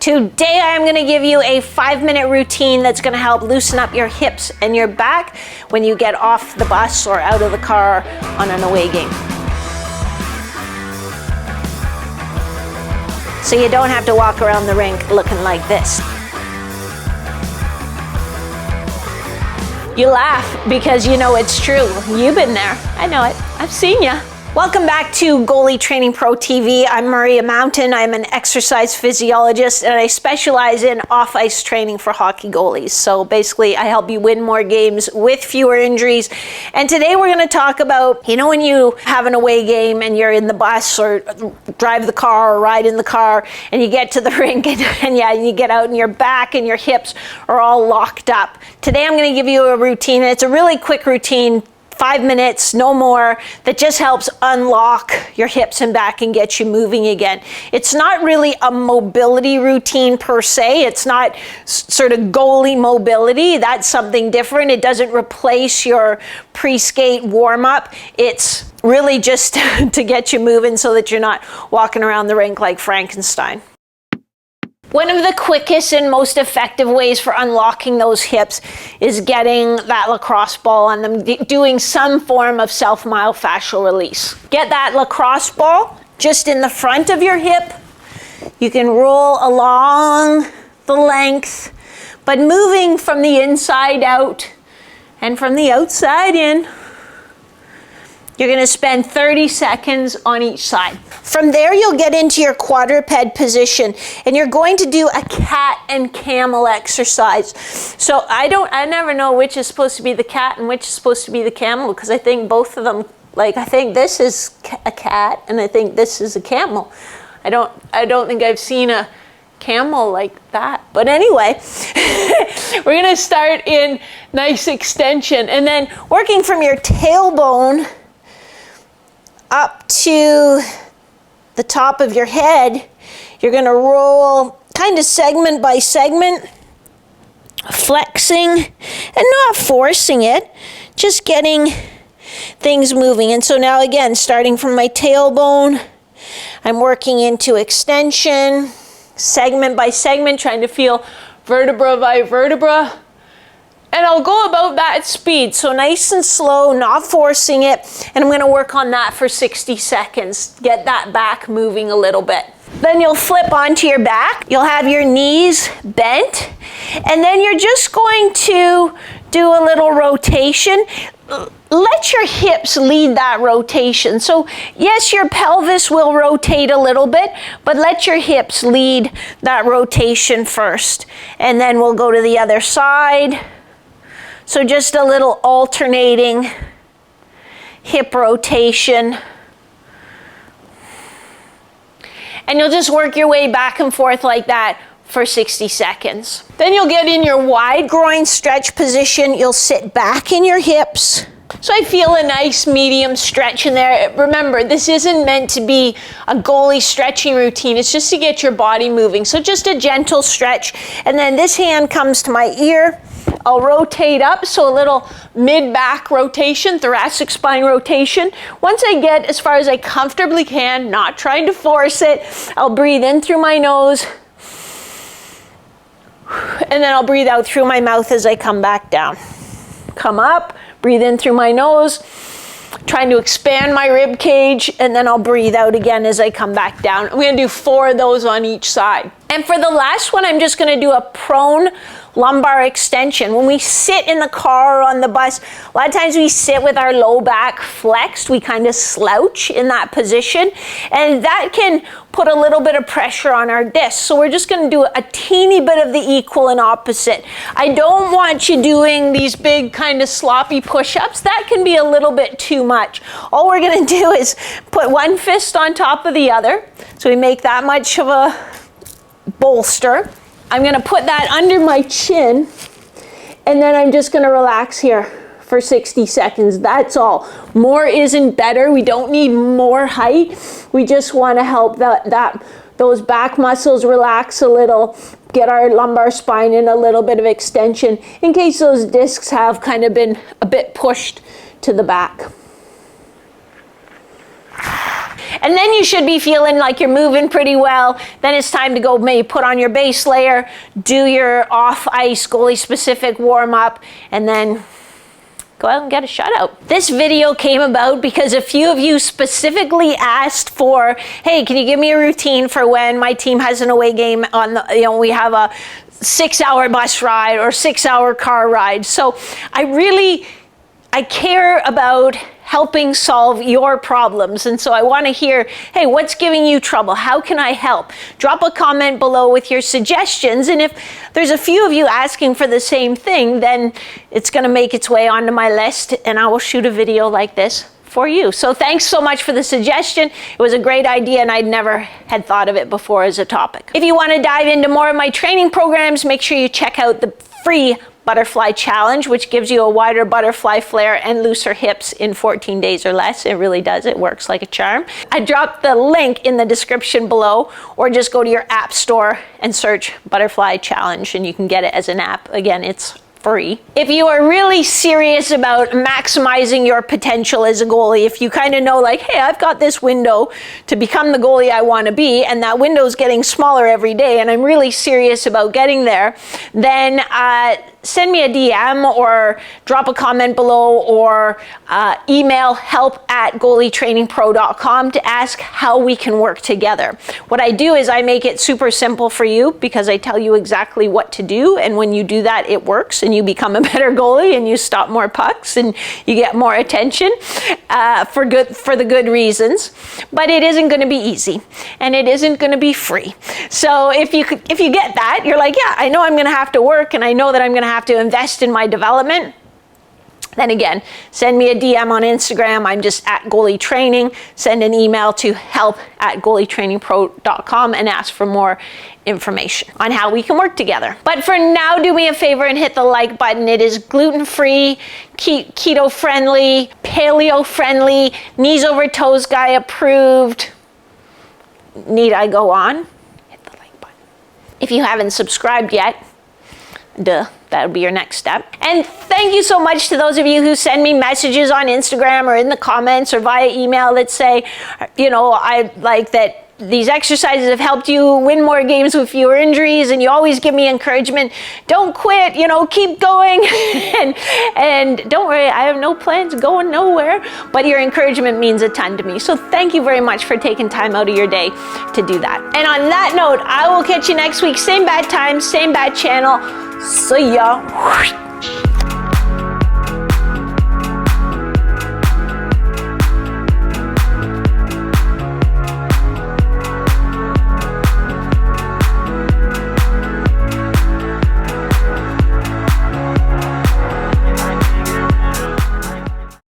Today I'm going to give you a 5-minute routine that's going to help loosen up your hips and your back when you get off the bus or out of the car on an away game. So you don't have to walk around the rink looking like this. You laugh because you know it's true. You've been there. I know it. I've seen ya. Welcome back to Goalie Training Pro TV. I'm Maria Mountain. I'm an exercise physiologist and I specialize in off-ice training for hockey goalies. So basically I help you win more games with fewer injuries. And today we're going to talk about, you know, when you have an away game and you're in the bus or drive the car or ride in the car and you get to the rink and you get out and your back and your hips are all locked up. Today I'm going to give you a routine. It's a really quick routine. 5 minutes, no more, that just helps unlock your hips and back and get you moving again. It's not really a mobility routine per se. It's not sort of goalie mobility. That's something different. It doesn't replace your pre-skate warm-up. It's really just to get you moving so that you're not walking around the rink like Frankenstein. One of the quickest and most effective ways for unlocking those hips is getting that lacrosse ball on them, doing some form of self-myofascial release. Get that lacrosse ball just in the front of your hip. You can roll along the length, but moving from the inside out and from the outside in. You're going to spend 30 seconds on each side. From there, you'll get into your quadruped position and you're going to do a cat and camel exercise. So I never know which is supposed to be the cat and which is supposed to be the camel because I think both of them, like I think this is a cat and I think this is a camel. I don't think I've seen a camel like that. But anyway, we're going to start in nice extension and then working from your tailbone up to the top of your head, you're going to roll kind of segment by segment, flexing and not forcing it, just getting things moving. And so now again, starting from my tailbone, I'm working into extension, segment by segment, trying to feel vertebra by vertebra. And I'll go about that speed, so nice and slow, not forcing it. And I'm going to work on that for 60 seconds. Get that back moving a little bit. Then you'll flip onto your back. You'll have your knees bent. And then you're just going to do a little rotation. Let your hips lead that rotation. So yes, your pelvis will rotate a little bit, but let your hips lead that rotation first. And then we'll go to the other side. So just a little alternating hip rotation. And you'll just work your way back and forth like that for 60 seconds. Then you'll get in your wide groin stretch position. You'll sit back in your hips. So I feel a nice medium stretch in there. Remember, this isn't meant to be a goalie stretching routine. It's just to get your body moving. So just a gentle stretch. And then this hand comes to my ear. I'll rotate up, so a little mid-back rotation, thoracic spine rotation. Once I get as far as I comfortably can, not trying to force it, I'll breathe in through my nose. And then I'll breathe out through my mouth as I come back down. Come up, breathe in through my nose, trying to expand my rib cage, and then I'll breathe out again as I come back down. I'm going to do 4 of those on each side. And for the last one, I'm just going to do a prone lumbar extension. When we sit in the car or on the bus, a lot of times we sit with our low back flexed. We kind of slouch in that position, and that can put a little bit of pressure on our discs. So we're just going to do a teeny bit of the equal and opposite. I don't want you doing these big kind of sloppy push-ups. That can be a little bit too much. All we're going to do is put one fist on top of the other. So we make that much of a bolster. I'm going to put that under my chin, and then I'm just going to relax here for 60 seconds. That's all. More isn't better. We don't need more height. We just want to help those back muscles relax a little, get our lumbar spine in a little bit of extension in case those discs have kind of been a bit pushed to the back. And then you should be feeling like you're moving pretty well. Then it's time to go maybe put on your base layer, do your off-ice goalie-specific warm-up, and then go out and get a shutout. This video came about because a few of you specifically asked for, hey, can you give me a routine for when my team has an away game on the, we have a 6-hour bus ride or 6-hour car ride. So I care about helping solve your problems. And so I want to hear, hey, what's giving you trouble? How can I help? Drop a comment below with your suggestions. And if there's a few of you asking for the same thing, then it's going to make its way onto my list and I will shoot a video like this for you. So thanks so much for the suggestion. It was a great idea and I'd never had thought of it before as a topic. If you want to dive into more of my training programs, make sure you check out the free Butterfly Challenge, which gives you a wider butterfly flare and looser hips in 14 days or less. It really does. It works like a charm. I dropped the link in the description below, or just go to your app store and search Butterfly Challenge and you can get it as an app. Again, it's free. If you are really serious about maximizing your potential as a goalie, if you kind of know like, hey, I've got this window to become the goalie I want to be, and that window is getting smaller every day, and I'm really serious about getting there, then send me a DM or drop a comment below or email help@goalietrainingpro.com to ask how we can work together. What I do is I make it super simple for you because I tell you exactly what to do, and when you do that, it works and you become a better goalie and you stop more pucks and you get more attention for the good reasons. But it isn't going to be easy and it isn't going to be free. So if you get that, you're like, yeah, I know I'm going to have to work and I know that I'm going to have to invest in my development, then again, send me a DM on Instagram. I'm just @goalie training. Send an email to help@goalietrainingpro.com and ask for more information on how we can work together. But for now, do me a favor and hit the like button. It is gluten-free, keto-friendly, paleo-friendly, knees over toes guy approved. Need I go on? Hit the like button. If you haven't subscribed yet, that would be your next step. And thank you so much to those of you who send me messages on Instagram or in the comments or via email that say, I like that these exercises have helped you win more games with fewer injuries, and you always give me encouragement. Don't quit, keep going. and don't worry, I have no plans going nowhere, but your encouragement means a ton to me. So thank you very much for taking time out of your day to do that. And on that note, I will catch you next week. Same bad time, same bad channel. See ya.